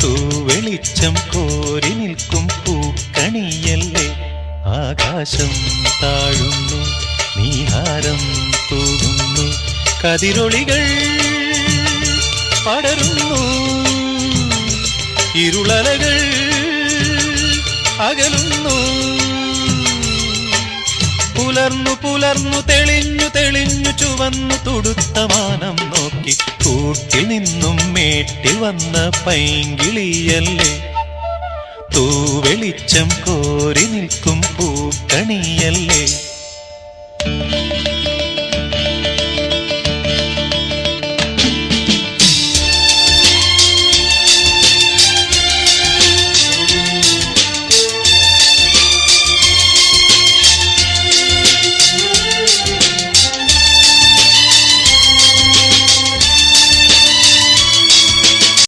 തൂവെളിച്ചം കോരി നിൽക്കും പൂക്കണിയല്ലേ. ആകാശം താഴുന്നു, നീഹാരം തൂകുന്നു, കതിരൊളികൾ പടരുന്നു, ഇരുളലകൾ അകലുന്നു. പുലർന്നു പുലർന്നു തെളിഞ്ഞു തെളിഞ്ഞു ചുവന്നു തുടുത്ത മാനം നോക്കി കൂട്ടിൽ നിന്നും മേട്ടിൽ വന്ന പൈങ്കിളിയല്ലേ. തൂവെളിച്ചം കോരി നിൽക്കും പൂക്കണിയല്ലേ.